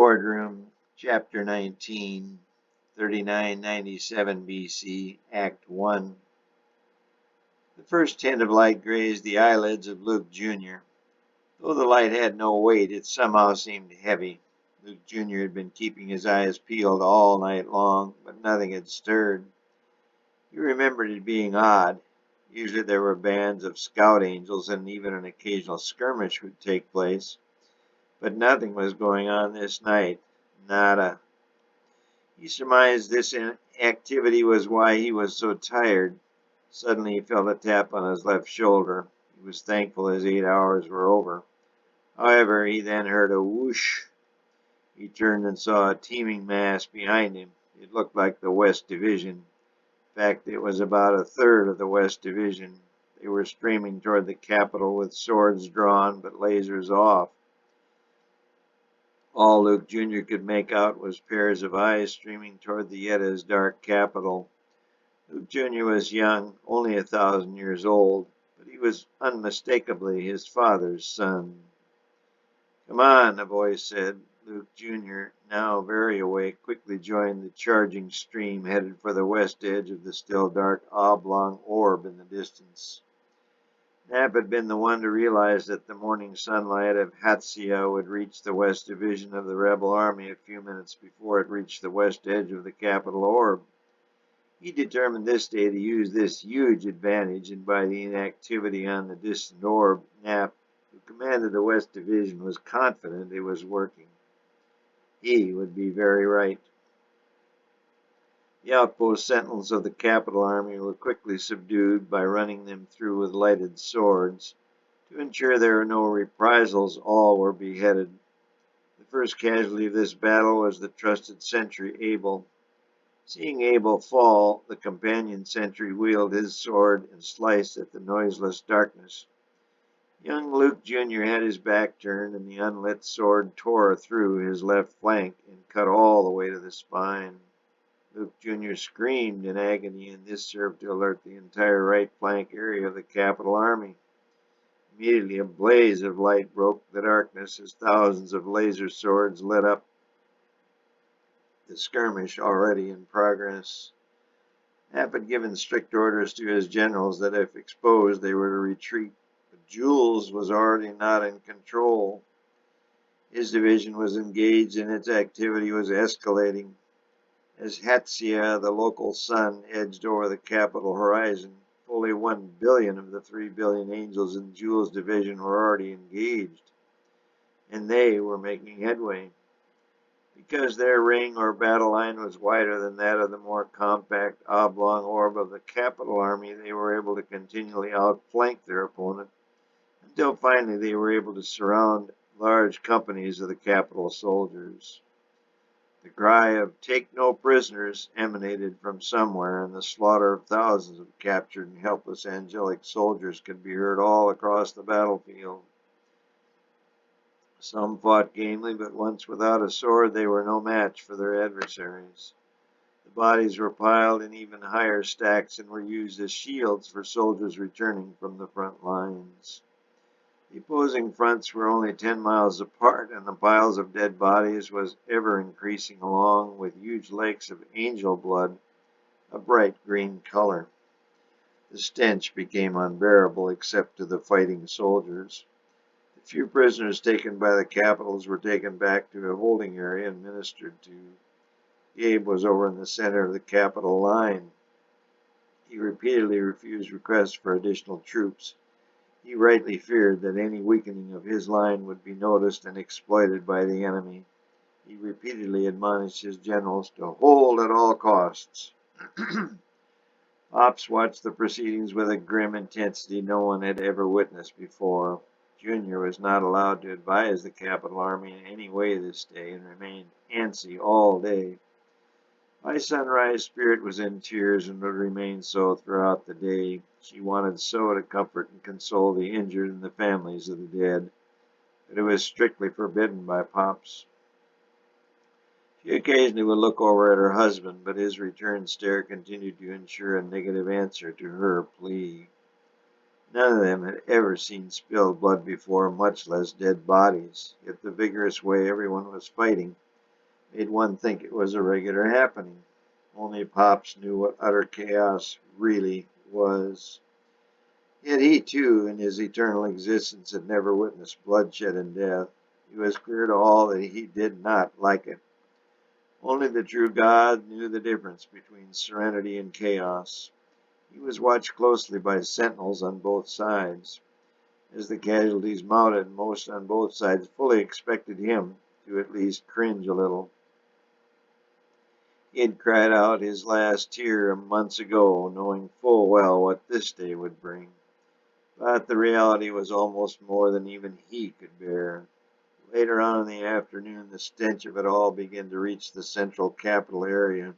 Boardroom, Chapter 19, 3997 BC, Act 1. The first hint of light grazed the eyelids of Luke Jr. Though the light had no weight, it somehow seemed heavy. Luke Jr. had been keeping his eyes peeled all night long, but nothing had stirred. He remembered it being odd. Usually there were bands of scout angels, and even an occasional skirmish would take place. But nothing was going on this night. Nada. He surmised this inactivity was why he was so tired. Suddenly he felt a tap on his left shoulder. He was thankful his 8 hours were over. However, he then heard a whoosh. He turned and saw a teeming mass behind him. It looked like the West Division. In fact, it was about a third of the West Division. They were streaming toward the capital with swords drawn but lasers off. All Luke Jr. could make out was pairs of eyes streaming toward the Yetta's dark capital. Luke Jr. was young, only 1,000 years old, but he was unmistakably his father's son. "Come on," a voice said. Luke Jr., now very awake, quickly joined the charging stream headed for the west edge of the still dark oblong orb in the distance. Knapp had been the one to realize that the morning sunlight of Hatsia would reach the west division of the rebel army a few minutes before it reached the west edge of the capital orb. He determined this day to use this huge advantage, and by the inactivity on the distant orb, Knapp, who commanded the west division, was confident it was working. He would be very right. The outpost sentinels of the capital army were quickly subdued by running them through with lighted swords. To ensure there were no reprisals, all were beheaded. The first casualty of this battle was the trusted sentry Abel. Seeing Abel fall, the companion sentry wheeled his sword and sliced at the noiseless darkness. Young Luke Jr. had his back turned, and the unlit sword tore through his left flank and cut all the way to the spine. Luke Jr. screamed in agony, and this served to alert the entire right flank area of the capital army. Immediately a blaze of light broke the darkness as thousands of laser swords lit up the skirmish already in progress. Knapp had given strict orders to his generals that if exposed they were to retreat, but Jules was already not in control. His division was engaged and its activity was escalating. As Hatsia, the local sun, edged over the capital horizon, fully 1 billion of the 3 billion angels in Jules' division were already engaged, and they were making headway. Because their ring or battle line was wider than that of the more compact oblong orb of the capital army, they were able to continually outflank their opponent, until finally they were able to surround large companies of the capital soldiers. The cry of "Take no prisoners" emanated from somewhere, and the slaughter of thousands of captured and helpless angelic soldiers could be heard all across the battlefield. Some fought gamely, but once without a sword they were no match for their adversaries. The bodies were piled in even higher stacks and were used as shields for soldiers returning from the front lines. The opposing fronts were only 10 miles apart, and the piles of dead bodies was ever increasing along with huge lakes of angel blood, a bright green color. The stench became unbearable except to the fighting soldiers. The few prisoners taken by the capitals were taken back to a holding area and ministered to. Gabe was over in the center of the capital line. He repeatedly refused requests for additional troops. He rightly feared that any weakening of his line would be noticed and exploited by the enemy. He repeatedly admonished his generals to hold at all costs. Ops watched the proceedings with a grim intensity no one had ever witnessed before. Junior was not allowed to advise the capital army in any way this day, and remained antsy all day. By sunrise, Spirit was in tears and would remain so throughout the day. She wanted so to comfort and console the injured and the families of the dead, but it was strictly forbidden by Pops. She occasionally would look over at her husband, but his return stare continued to ensure a negative answer to her plea. None of them had ever seen spilled blood before, much less dead bodies, yet the vigorous way everyone was fighting made one think it was a regular happening. Only Pops knew what utter chaos really was. Yet he, too, in his eternal existence, had never witnessed bloodshed and death. It was clear to all that he did not like it. Only the true God knew the difference between serenity and chaos. He was watched closely by sentinels on both sides. As the casualties mounted, most on both sides fully expected him to at least cringe a little. He had cried out his last tear months ago, knowing full well what this day would bring. But the reality was almost more than even he could bear. Later on in the afternoon, the stench of it all began to reach the central capital area.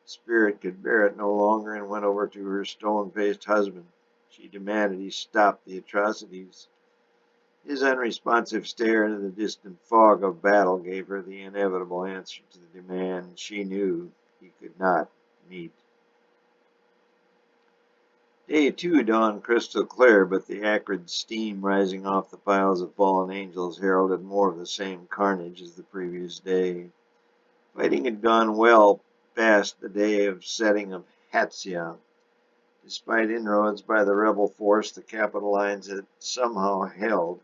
Spirit could bear it no longer and went over to her stone-faced husband. She demanded he stop the atrocities. His unresponsive stare into the distant fog of battle gave her the inevitable answer to the demand she knew he could not meet. Day 2 dawned crystal clear, but the acrid steam rising off the piles of fallen angels heralded more of the same carnage as the previous day. Fighting had gone well past the day of setting of Hatsia. Despite inroads by the rebel force, the capital lines had somehow held.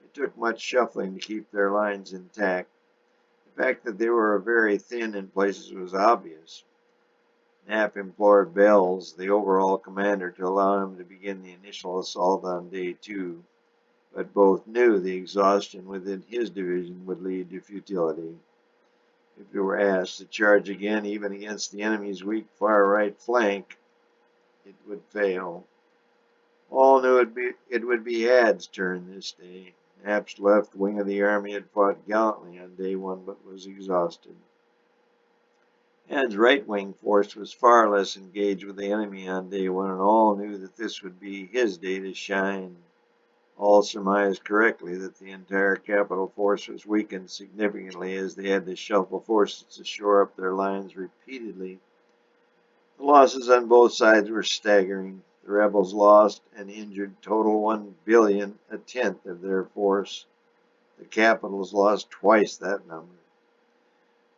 It took much shuffling to keep their lines intact. The fact that they were very thin in places was obvious. Knapp implored Bells, the overall commander, to allow him to begin the initial assault on day 2, but both knew the exhaustion within his division would lead to futility. If they were asked to charge again, even against the enemy's weak far right flank, it would fail. All knew it would be Ad's turn this day. Knapp's left wing of the army had fought gallantly on day 1, but was exhausted. Ad's right-wing force was far less engaged with the enemy on day 1, and all knew that this would be his day to shine. All surmised correctly that the entire capital force was weakened significantly as they had to shuffle forces to shore up their lines repeatedly. The losses on both sides were staggering. The rebels lost and injured total 1 billion, a tenth of their force. The capitals lost twice that number.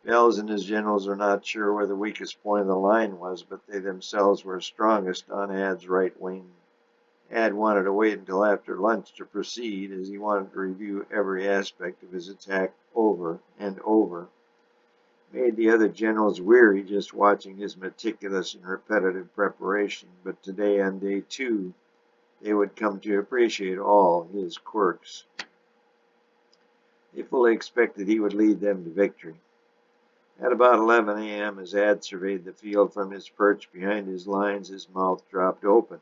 Bells and his generals were not sure where the weakest point of the line was, but they themselves were strongest on Ad's right wing. Ad wanted to wait until after lunch to proceed, as he wanted to review every aspect of his attack over and over. It made the other generals weary just watching his meticulous and repetitive preparation, but today on day 2, they would come to appreciate all his quirks. They fully expected he would lead them to victory. At about 11 a.m., as Ad surveyed the field from his perch behind his lines, his mouth dropped open.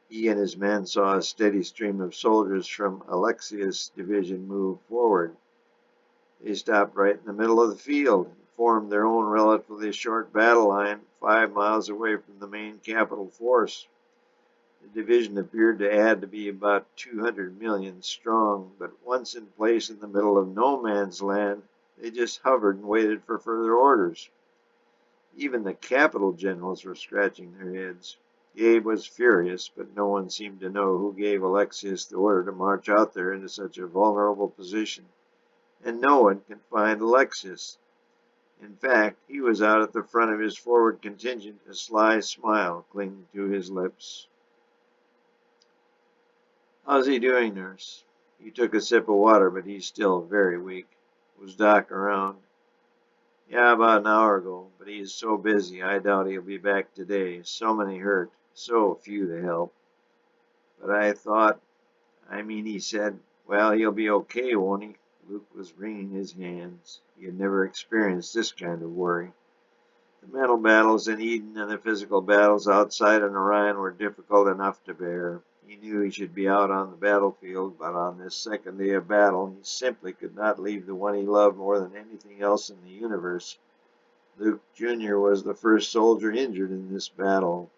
He and his men saw a steady stream of soldiers from Alexius' division move forward. They stopped right in the middle of the field and formed their own relatively short battle line 5 miles away from the main capital force. The division appeared to Ad to be about 200 million strong, but once in place in the middle of no man's land, they just hovered and waited for further orders. Even the capital generals were scratching their heads. Gabe was furious, but no one seemed to know who gave Alexius the order to march out there into such a vulnerable position. And no one could find Alexius. In fact, he was out at the front of his forward contingent, a sly smile clinging to his lips. "How's he doing, nurse?" He took a sip of water, but he's still very weak. "Was Doc around?" "Yeah, about an hour ago, but he is so busy I doubt he'll be back today. So many hurt, so few to help." "But I thought, he said, well, he'll be okay, won't he?" Luke was wringing his hands. He had never experienced this kind of worry. The mental battles in Eden and the physical battles outside in Orion were difficult enough to bear. He knew he should be out on the battlefield, but on this second day of battle, he simply could not leave the one he loved more than anything else in the universe. Luke Jr. was the first soldier injured in this battle.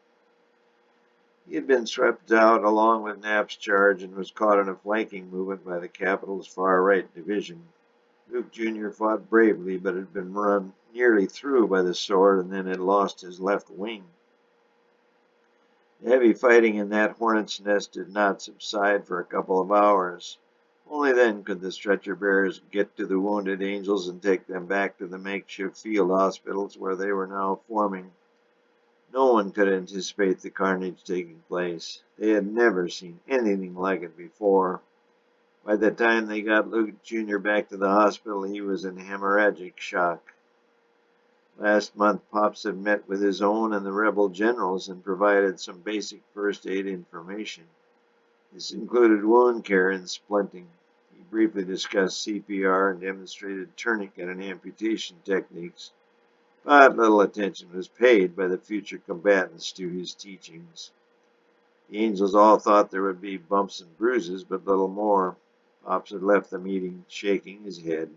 He had been swept out along with Knapp's charge and was caught in a flanking movement by the capital's far-right division. Luke Jr. fought bravely, but had been run nearly through by the sword and then had lost his left wing. The heavy fighting in that hornet's nest did not subside for a couple of hours. Only then could the stretcher bearers get to the wounded angels and take them back to the makeshift field hospitals where they were now forming. No one could anticipate the carnage taking place. They had never seen anything like it before. By the time they got Luke Jr. back to the hospital, he was in hemorrhagic shock. Last month, Pops had met with his own and the rebel generals and provided some basic first aid information. This included wound care and splinting. He briefly discussed CPR and demonstrated tourniquet and amputation techniques, but little attention was paid by the future combatants to his teachings. The angels all thought there would be bumps and bruises, but little more. Pops had left the meeting shaking his head.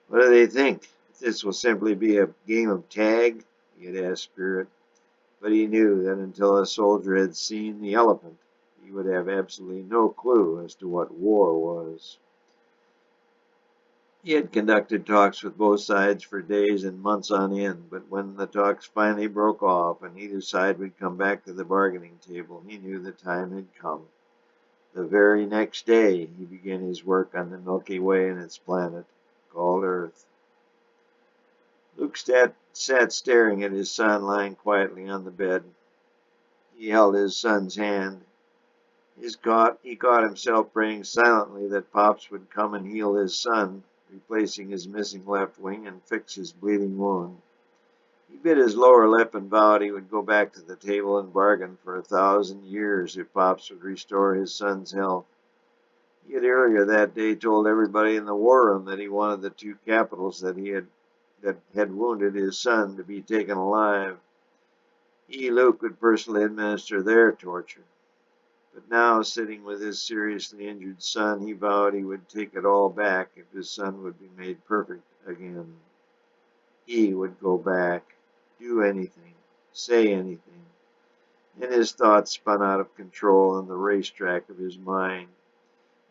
What do they think? This will simply be a game of tag? He had asked Spirit, but he knew that until a soldier had seen the elephant, he would have absolutely no clue as to what war was. He had conducted talks with both sides for days and months on end, but when the talks finally broke off and either side would come back to the bargaining table, he knew the time had come. The very next day, he began his work on the Milky Way and its planet, called Earth. Luke sat staring at his son lying quietly on the bed. He held his son's hand. He caught himself praying silently that Pops would come and heal his son, replacing his missing left wing and fix his bleeding wound. He bit his lower lip and vowed he would go back to the table and bargain for 1,000 years if Pops would restore his son's health. He had earlier that day told everybody in the war room that he wanted the two capitals that had wounded his son to be taken alive. He, Luke, would personally administer their torture. But now, sitting with his seriously injured son, he vowed he would take it all back if his son would be made perfect again. He would go back, do anything, say anything. And his thoughts spun out of control on the racetrack of his mind.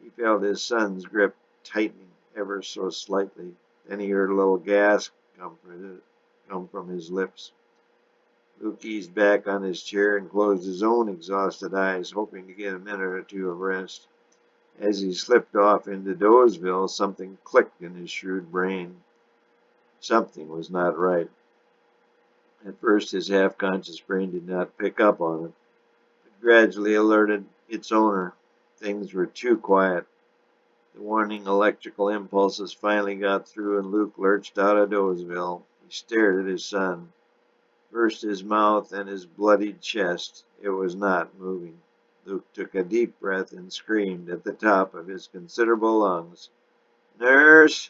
He felt his son's grip tightening ever so slightly. Then he heard a little gasp come from his lips. Luke eased back on his chair and closed his own exhausted eyes, hoping to get a minute or two of rest. As he slipped off into Dozeville, something clicked in his shrewd brain. Something was not right. At first, his half-conscious brain did not pick up on it, but gradually alerted its owner. Things were too quiet. The warning electrical impulses finally got through, and Luke lurched out of Dozeville. He stared at his son. First his mouth and his bloodied chest. It was not moving. Luke took a deep breath and screamed at the top of his considerable lungs, "Nurse!"